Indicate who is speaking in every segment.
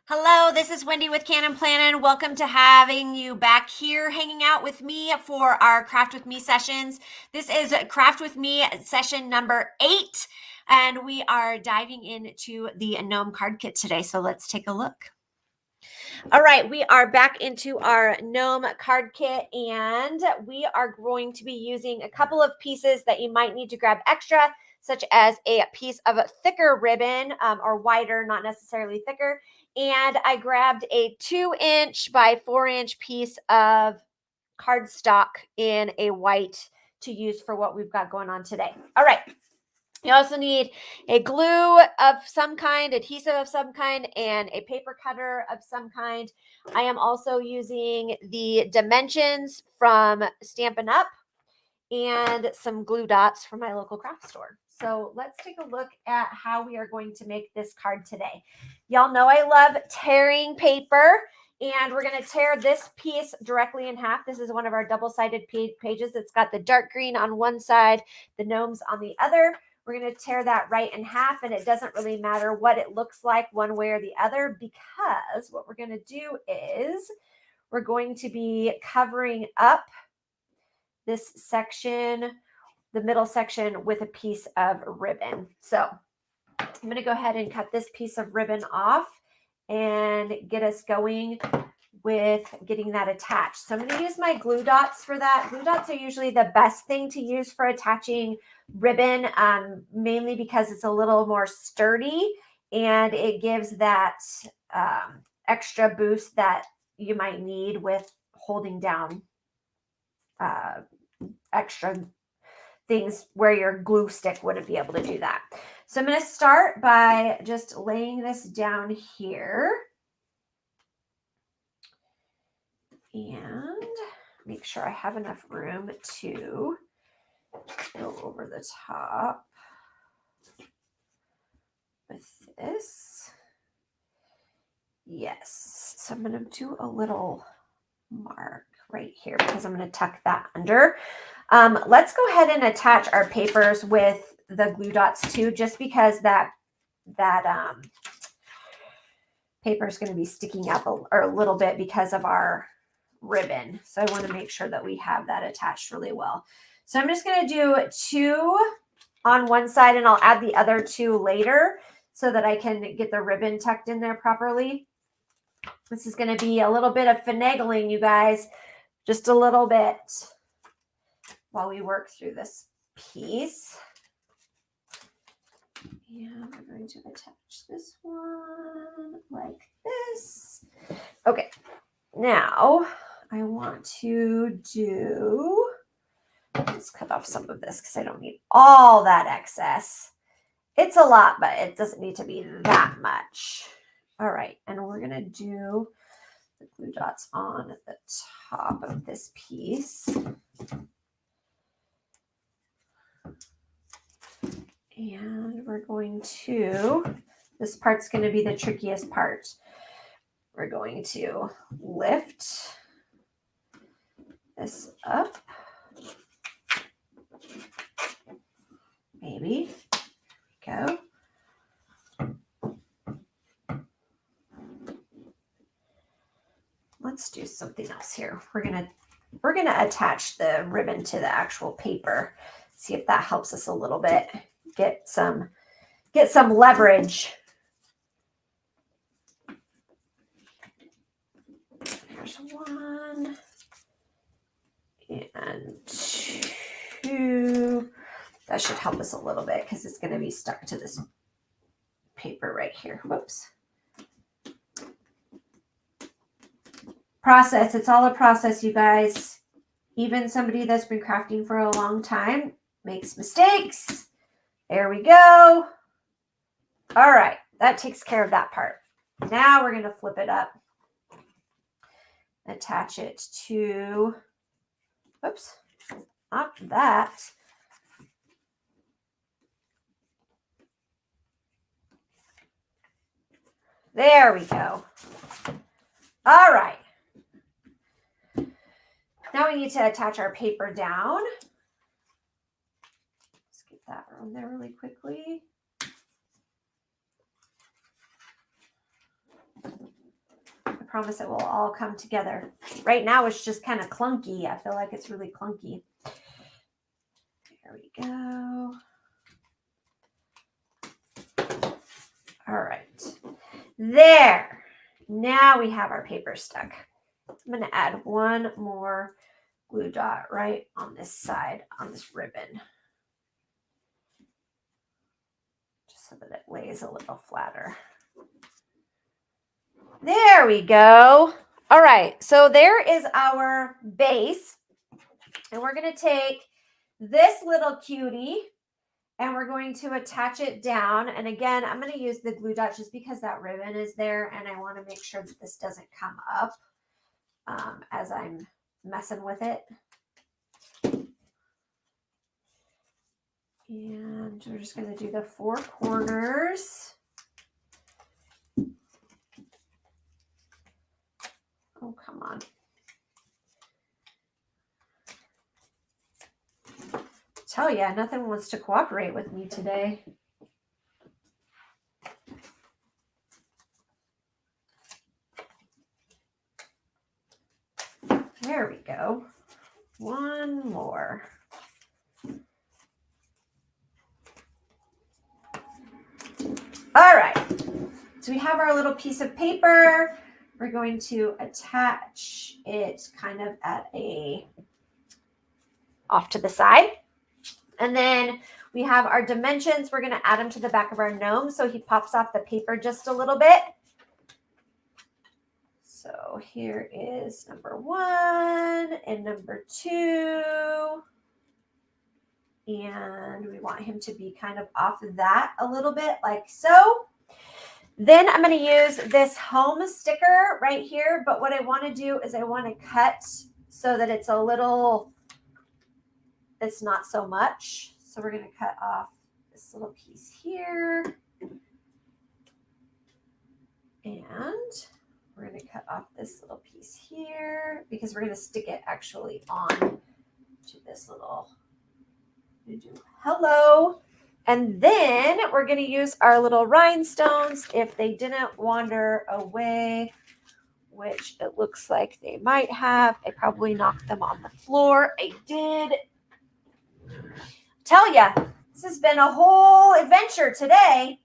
Speaker 1: Hello, this is Wendy with Cannin Plannin. Welcome to having you back here hanging out with me for our Craft with Me sessions. This is Craft with Me session number 8, and we are diving into the Gnome card kit today. So let's take a look. All right, we are back into our Gnome card kit, and we are going to be using a couple of pieces that you might need to grab extra, such as a piece of thicker ribbon or wider, not necessarily thicker. And I grabbed a 2-inch by 4-inch piece of cardstock in a white to use for what we've got going on today. All right. You also need a glue of some kind, adhesive of some kind, and a paper cutter of some kind. I am also using the dimensions from Stampin' Up! And some glue dots from my local craft store. So let's take a look at how we are going to make this card today. Y'all know I love tearing paper, and we're going to tear this piece directly in half. This is one of our double-sided pages. It's got the dark green on one side, the gnomes on the other. We're going to tear that right in half, and it doesn't really matter what it looks like one way or the other, because what we're going to do is we're going to be covering up this section, the middle section, with a piece of ribbon. So I'm going to go ahead and cut this piece of ribbon off and get us going with getting that attached. So I'm going to use my glue dots for that. Glue dots are usually the best thing to use for attaching ribbon, mainly because it's a little more sturdy and it gives that extra boost that you might need with holding down extra things where your glue stick wouldn't be able to do that. So I'm going to start by just laying this down here and make sure I have enough room to go over the top with this. Yes. So I'm going to do a little mark right here because I'm going to tuck that under. Let's go ahead and attach our papers with the glue dots too, just because that paper is going to be sticking up a little bit because of our ribbon. So I want to make sure that we have that attached really well. So I'm just going to do 2 on one side, and I'll add the other 2 later so that I can get the ribbon tucked in there properly. This is going to be a little bit of finagling, you guys, just a little bit while we work through this piece. And we're going to attach this one like this. Okay, now I want to let's cut off some of this because I don't need all that excess. It's a lot, but it doesn't need to be that much. All right, and we're going to do the glue dots on the top of this piece. And we're going to, this part's going to be the trickiest part. We're going to lift this up. Maybe. Go. Let's do something else here. We're gonna attach the ribbon to the actual paper. See if that helps us a little bit. Get some leverage. There's 1 and 2. That should help us a little bit because it's going to be stuck to this paper right here. Whoops. Process. It's all a process, you guys. Even somebody that's been crafting for a long time makes mistakes. There we go. All right. That takes care of that part. Now we're going to flip it up. Attach it to, whoops, not that. There we go. All right. Now we need to attach our paper down. Let's get that on there really quickly. promise it will all come together. Right now it's just kind of clunky. I feel like it's really clunky. There we go. All right. There. Now we have our paper stuck. I'm going to add one more glue dot right on this side, on this ribbon. Just so that it lays a little flatter. There we go. All right, so there is our base. And we're going to take this little cutie and we're going to attach it down. And again, I'm going to use the glue dot just because that ribbon is there and I want to make sure that this doesn't come up as I'm messing with it. And we're just going to do the four corners. Oh, come on. Tell ya, nothing wants to cooperate with me today. There we go. One more. All right. So we have our little piece of paper. We're going to attach it kind of at a off to the side. And then we have our dimensions. We're going to add them to the back of our gnome so he pops off the paper just a little bit. So here is number 1 and number 2. And we want him to be kind of off of that a little bit like so. Then I'm going to use this home sticker right here. But what I want to do is I want to cut so that it's a little, it's not so much. So we're going to cut off this little piece here. And we're going to cut off this little piece here because we're going to stick it actually on to this little hello. And then we're going to use our little rhinestones if they didn't wander away, which it looks like they might have. I probably knocked them on the floor. I did. Tell ya, this has been a whole adventure today.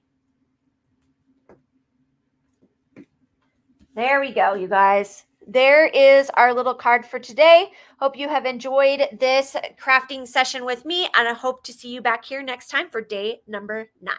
Speaker 1: There we go, you guys. There is our little card for today. Hope you have enjoyed this crafting session with me, and I hope to see you back here next time for day number 9.